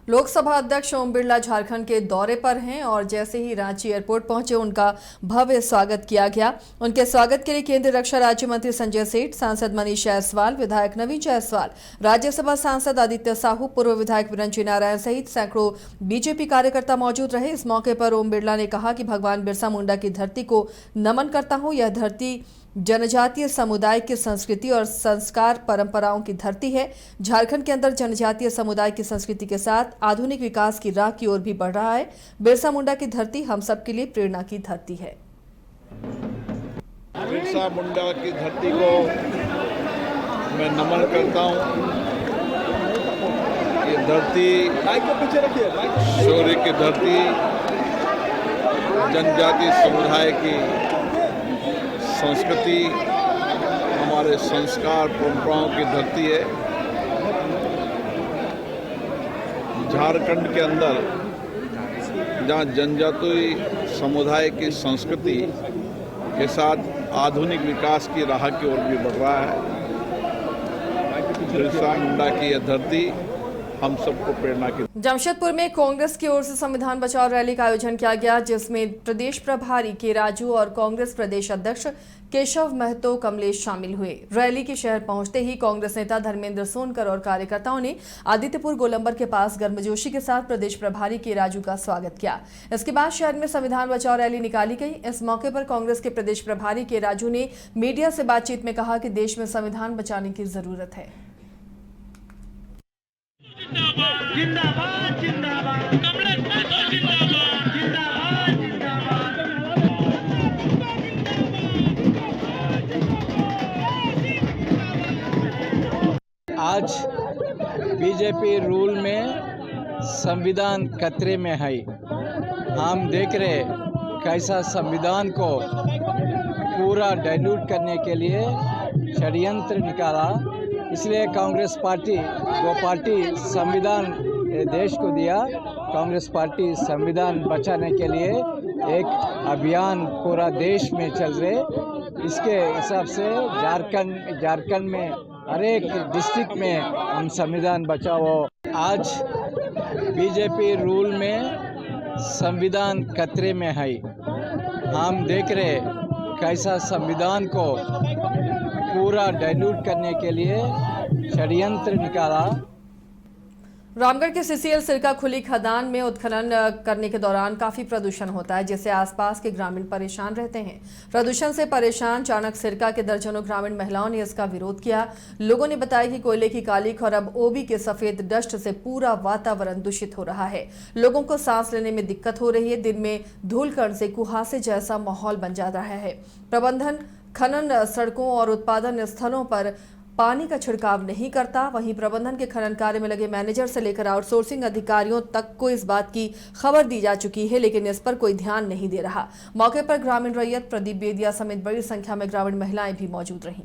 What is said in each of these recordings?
लोकसभा अध्यक्ष ओम बिरला झारखंड के दौरे पर हैं और जैसे ही रांची एयरपोर्ट पहुंचे उनका भव्य स्वागत किया गया। उनके स्वागत के लिए केंद्रीय रक्षा राज्य मंत्री संजय सेठ, सांसद मनीष जायसवाल, विधायक नवीन जायसवाल, राज्यसभा सांसद आदित्य साहू, पूर्व विधायक विरंची नारायण सहित सैकड़ों बीजेपी कार्यकर्ता मौजूद रहे। इस मौके पर ओम बिरला ने कहा कि भगवान बिरसा मुंडा की धरती को नमन करता हूं। यह धरती जनजातीय समुदाय की संस्कृति और संस्कार परंपराओं की धरती है। झारखंड के अंदर जनजातीय समुदाय की संस्कृति के साथ आधुनिक विकास की राह की ओर भी बढ़ रहा है। बिरसा मुंडा की धरती हम सब के लिए प्रेरणा की धरती है। बिरसा मुंडा की धरती को मैं नमन करता हूँ। ये धरती शौर्य की धरती, जनजातीय समुदाय की संस्कृति, हमारे संस्कार परंपराओं की धरती है। झारखंड के अंदर जहाँ जनजातीय समुदाय की संस्कृति के साथ आधुनिक विकास की राह की ओर भी बढ़ रहा है। बिरसा मुंडा की यह धरती हम सबको प्रेरणा की। जमशेदपुर में कांग्रेस की ओर से संविधान बचाओ रैली का आयोजन किया गया, जिसमें प्रदेश प्रभारी के राजू और कांग्रेस प्रदेश अध्यक्ष केशव महतो कमलेश शामिल हुए। रैली के शहर पहुंचते ही कांग्रेस नेता धर्मेंद्र सोनकर और कार्यकर्ताओं ने आदित्यपुर गोलंबर के पास गर्मजोशी के साथ प्रदेश प्रभारी के राजू का स्वागत किया। इसके बाद शहर में संविधान बचाओ रैली निकाली गई। इस मौके पर कांग्रेस के प्रदेश प्रभारी के राजू ने मीडिया से बातचीत में कहा कि देश में संविधान बचाने की जरूरत है। जिंदाबाद जिंदाबाद कमलेश महतो जिंदाबाद जिंदाबाद जिंदाबाद। आज बीजेपी रूल में संविधान खतरे में है। हम देख रहे कैसा संविधान को पूरा डाइल्यूट करने के लिए षड्यंत्र निकाला। इसलिए कांग्रेस पार्टी, वो पार्टी संविधान देश को दिया, कांग्रेस पार्टी संविधान बचाने के लिए एक अभियान पूरा देश में चल रहे। इसके हिसाब से झारखंड में हर एक डिस्ट्रिक्ट में हम संविधान बचाओ। आज बीजेपी रूल में संविधान खतरे में है। हम देख रहे कैसा संविधान को पूरा डाइल्यूट करने के लिए षड्यंत्र निकाला। रामगढ़ के सीसीएल सिरका खुली खदान में उत्खनन करने के दौरान काफी प्रदूषण होता है, जिससे आसपास के ग्रामीण परेशान रहते हैं। प्रदूषण से परेशान चाणक सिरका के दर्जनों ग्रामीण महिलाओं ने इसका विरोध किया। लोगों ने बताया कि कोयले की कालिख और अब ओबी के सफेद डस्ट से पूरा वातावरण दूषित हो रहा है। लोगों को सांस लेने में दिक्कत हो रही है। दिन में धूलकण से कुहासे जैसा माहौल बन जा रहा है। प्रबंधन खनन सड़कों और उत्पादन स्थलों पर पानी का छिड़काव नहीं करता। वहीं प्रबंधन के खनन कार्य में लगे मैनेजर से लेकर आउटसोर्सिंग अधिकारियों तक को इस बात की खबर दी जा चुकी है, लेकिन इस पर कोई ध्यान नहीं दे रहा। मौके पर ग्रामीण रैयत प्रदीप बेदिया समेत बड़ी संख्या में ग्रामीण महिलाएं भी मौजूद रहीं।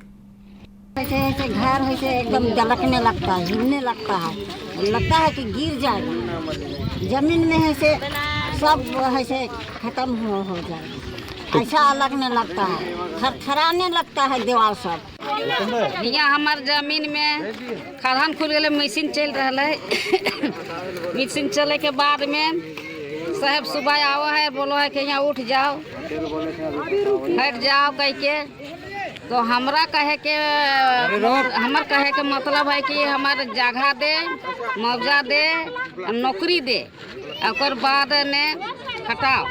ऐसे घर ऐसे एकदम दलकने लगता है, हिलने लगता है कि गिर जाएगा। जमीन में ऐसे सब ऐसे खत्म हो जाएगा। ऐसा लगने लगता है, थरथराने लगता है दीवार सब। यहाँ हमार जमीन में खदान खुल गए, मशीन चल रहा है। मशीन चले के बाद में साहब सुबह आवा है, बोलो है कि यहाँ उठ जाओ, हट जाओ कह के। तो हमरा कहे के मतलब है कि हमारे जगह दे, मुआवजा दे, नौकरी दे, और बाद ने हटाओ।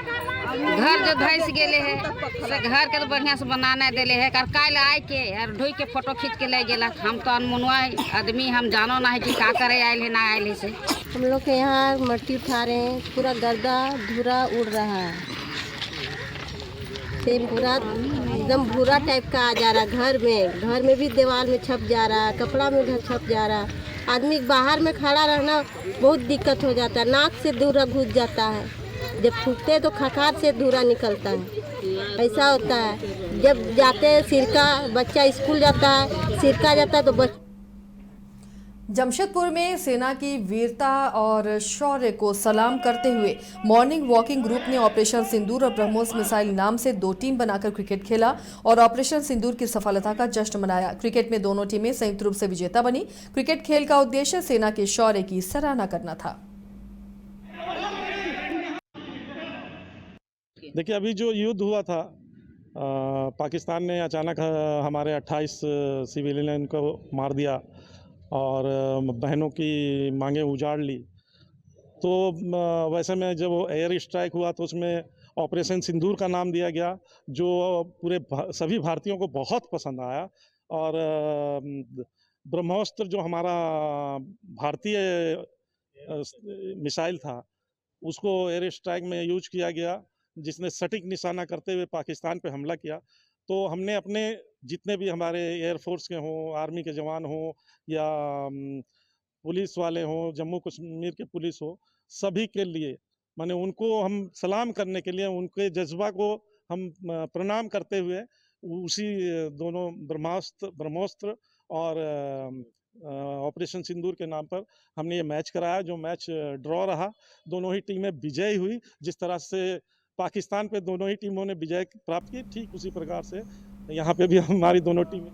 घर जो धस गए है से घर के तो बढ़िया से बनाने देले है। काल आए के और ढोई के फोटो खींच के ले गेला। हम तो अनमुनवा आदमी, हम जानो ना है कि का करे आयल है ना आयल है से। हम लोग के यहाँ मट्टी उठा रहे हैं, पूरा गर्दा धूरा उड़ रहा है, पूरा एकदम भूरा टाइप का आ जा रहा है। घर में भी दीवार में छप जा रहा है, कपड़ा में भी छप जा रहा है। आदमी बाहर में खड़ा रहना बहुत दिक्कत हो जाता है। नाक से धूरा घुस जाता है, जब फूकते तो खखार से धूरा निकलता है। ऐसा होता है जब जाते हैं सिरका, बच्चा स्कूल जाता है, सिरका जाता है तो जमशेदपुर में सेना की वीरता और शौर्य को सलाम करते हुए मॉर्निंग वॉकिंग ग्रुप ने ऑपरेशन सिंदूर और ब्रह्मोस मिसाइल नाम से 2 टीम बनाकर क्रिकेट खेला और ऑपरेशन सिंदूर की सफलता का जश्न मनाया। क्रिकेट में दोनों टीमें संयुक्त रूप से विजेता बनी। क्रिकेट खेल का उद्देश्य सेना के शौर्य की सराहना करना था। देखिए, अभी जो युद्ध हुआ था, पाकिस्तान ने अचानक हमारे 28 सिविलियन को मार दिया और बहनों की मांगें उजाड़ ली। तो वैसे में जब वो एयर स्ट्राइक हुआ तो उसमें ऑपरेशन सिंदूर का नाम दिया गया, जो सभी भारतीयों को बहुत पसंद आया। और ब्रह्मोस्त्र जो हमारा भारतीय मिसाइल था, उसको एयर स्ट्राइक में यूज किया गया, जिसने सटीक निशाना करते हुए पाकिस्तान पे हमला किया। तो हमने अपने जितने भी हमारे एयरफोर्स के हों, आर्मी के जवान हों या पुलिस वाले हों, जम्मू कश्मीर के पुलिस हो, सभी के लिए माने उनको हम सलाम करने के लिए, उनके जज्बा को हम प्रणाम करते हुए उसी दोनों ब्रह्मोस्त्र और ऑपरेशन सिंदूर के नाम पर हमने ये मैच कराया, जो मैच ड्रॉ रहा। दोनों ही टीमें विजयी हुई। जिस तरह से पाकिस्तान पे दोनों ही टीमों ने विजय प्राप्त की, ठीक उसी प्रकार से यहाँ पे भी हमारी दोनों टीमें।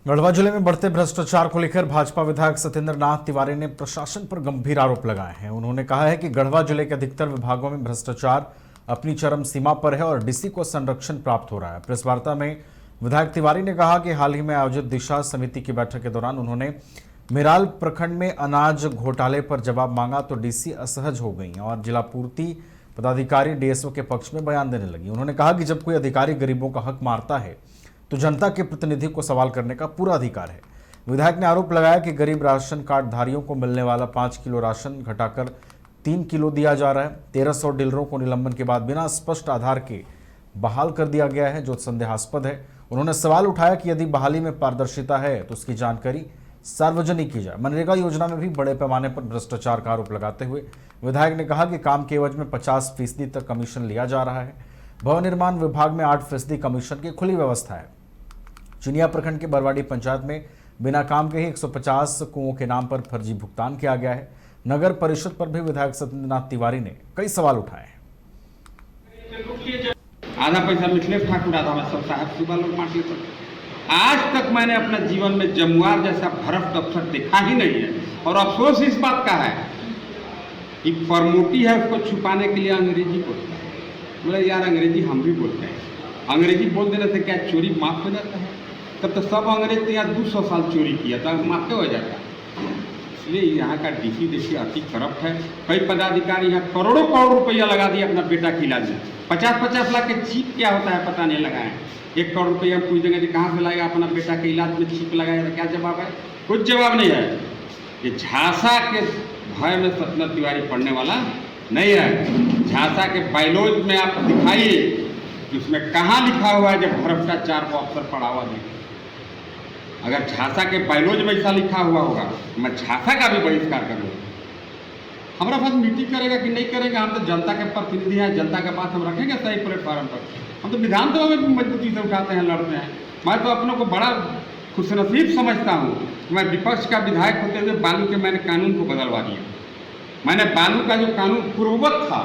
गढ़वा जिले में बढ़ते भ्रष्टाचार को लेकर भाजपा विधायक सत्येंद्र नाथ तिवारी ने प्रशासन पर गंभीर आरोप लगाए हैं। उन्होंने कहा है कि गढ़वा जिले के अधिकतर विभागों में भ्रष्टाचार अपनी चरम सीमा पर है और डीसी को संरक्षण प्राप्त हो रहा है। प्रेस वार्ता में विधायक तिवारी ने कहा कि हाल ही में आयोजित दिशा समिति की बैठक के दौरान उन्होंने मेराल प्रखंड में अनाज घोटाले पर जवाब मांगा तो डीसी असहज हो गई और जिला पूर्ति पदाधिकारी डीएसओ के पक्ष में बयान देने लगी। उन्होंने कहा कि जब कोई अधिकारी गरीबों का हक मारता है तो जनता के प्रतिनिधि को सवाल करने का पूरा अधिकार है। विधायक ने आरोप लगाया कि गरीब राशन कार्ड धारियों को मिलने वाला 5 किलो राशन घटाकर 3 किलो दिया जा रहा है। 1300 डीलरों को निलंबन के बाद बिना स्पष्ट आधार के बहाल कर दिया गया है, जो संदेहास्पद है। उन्होंने सवाल उठाया कि यदि बहाली में पारदर्शिता है तो उसकी जानकारी सार्वजनिक की जाए। मनरेगा योजना में भी बड़े पैमाने पर भ्रष्टाचार का आरोप लगाते हुए विधायक ने कहा कि काम के एवज में 50% तक कमीशन लिया जा रहा है। भवन निर्माण विभाग में 8% कमीशन की खुली व्यवस्था है। चिनिया प्रखंड के बरवाड़ी पंचायत में बिना काम के ही 150 कुओं के नाम पर फर्जी भुगतान किया गया है। नगर परिषद पर भी विधायक सत्येंद्र नाथ तिवारी ने कई सवाल उठाए हैं। आधा पैसा मिथिलेश ठाकुर, आधा में सब साहब सुबह लोग बांट लेते। आज तक मैंने अपने जीवन में जमुआर जैसा भ्रष्ट अफसर देखा ही नहीं है। और अफसोस इस बात का है कि फॉर्मोटी है, उसको छुपाने के लिए अंग्रेजी बोलते हैं। बोले यार अंग्रेजी हम भी बोलते हैं, अंग्रेजी बोल देने से क्या चोरी माफ हो जाता है? तब तो सब अंग्रेज तो यहाँ 200 साल चोरी किया था, माफ हो जाता। इसलिए यहाँ का डीसी देखिए अति करप्ट है। कई पदाधिकारी यहाँ करोड़ों करोड़ रुपया लगा दिया अपना बेटा के इलाज में। 50-50 लाख के चीप क्या होता है पता नहीं लगाए। 1 करोड़ रुपया पूछ देंगे कि कहाँ से लाएगा अपना बेटा के इलाज में चीप लगाया, तो क्या जवाब है? कुछ जवाब नहीं है। ये झांसा के भय में सत्येंद्र तिवारी पढ़ने वाला नहीं है। झांसा के बायोलॉजी में आप दिखाइए कि उसमें कहाँ लिखा हुआ है जब भ्रष्टाचार को अफसर पढ़ावा दें। अगर झांसा के बायोलॉजी में ऐसा लिखा हुआ होगा तो मैं झांसा का भी बहिष्कार करूँगा। हमारा पास मीटिंग करेगा कि नहीं करेगा, हम तो जनता के प्रतिनिधि हैं, जनता के बात हम रखेंगे सही प्लेटफॉर्म पर। हम तो विधानसभा में मजबूती से उठाते हैं, लड़ते हैं। मैं तो अपनों को बड़ा खुशनसीब समझता हूँ। मैं विपक्ष का विधायक होते हुए बालू के मैंने कानून को बदलवा दिया। मैंने बालू का जो कानून पूर्ववत था,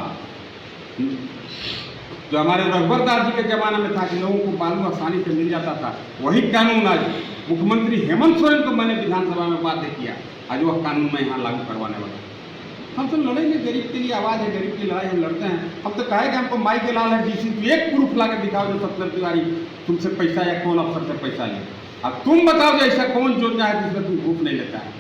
जो हमारे रघुवरदास जी के ज़माने में था कि लोगों को बालू आसानी से मिल जाता था, वही कानून आज मुख्यमंत्री हेमंत सोरेन को मैंने विधानसभा में बाध्य किया। आज वह कानून मैं यहाँ लागू करवाने वाला। हम तो लड़ेंगे, गरीब के लिए आवाज़ है, गरीब की लड़ाई हम लड़ते हैं। हम तो कहेंगे हमको माई के लाल है डीसी, तो एक प्रूफ ला के दिखाओ जो सत्येंद्र तिवारी तुमसे पैसा या कौन अफसर से पैसा ले। अब तुम बताओ जो ऐसा कौन योजना है जिसमें तुम घूस नहीं लेता है।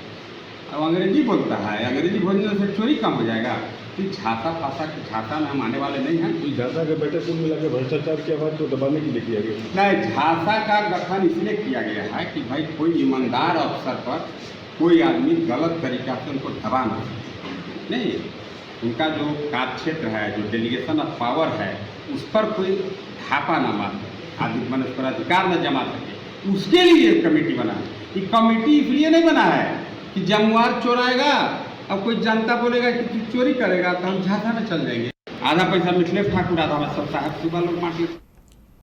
अब अंग्रेजी बोलता है, अंग्रेजी बोलने से चोरी कम हो जाएगा। कि झांसा फांसा झांसा में हम आने वाले नहीं हैं। झांसा के बेटे कुल मिला के भ्रष्टाचार की आवाज़ को दबाने के लिए किया गया। नहीं, झांसा का गठन इसलिए किया गया है कि भाई कोई ईमानदार अफसर पर कोई आदमी गलत तरीका से उनको दबाना नहीं। उनका जो कार्य क्षेत्र है, जो डेलीगेशन ऑफ पावर है, उस पर कोई धापा ना मार सके, आदमी मन उस पर अधिकार न जमा सके, उसके लिए कमेटी बना है। ये कमेटी इसलिए नहीं बना है कि जमुआर चोराएगा, अब कोई जनता बोलेगा कि तू चोरी करेगा तो हम झांसा में चल जाएंगे। आधा पैसा मिथिलेश ठाकुर, आधा में सब साहब सुबह लोग बांट लेते।